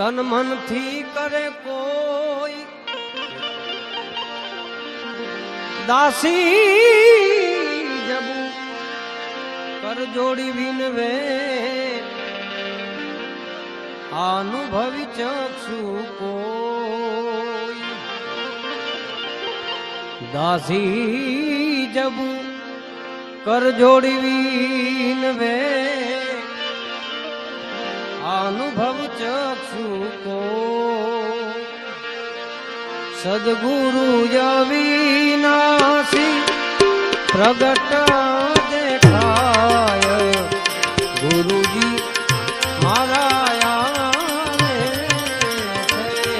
તન મન થી કરે કોઈ દાસી જબુ કર જોડી વિનવે અનુભવી ચક્ષુ કોઈ દાસી જબુ કર જોડી વિનવે અનુભવ ચક્ષુ કો સદગુરુ અવિનાશી પ્રગટ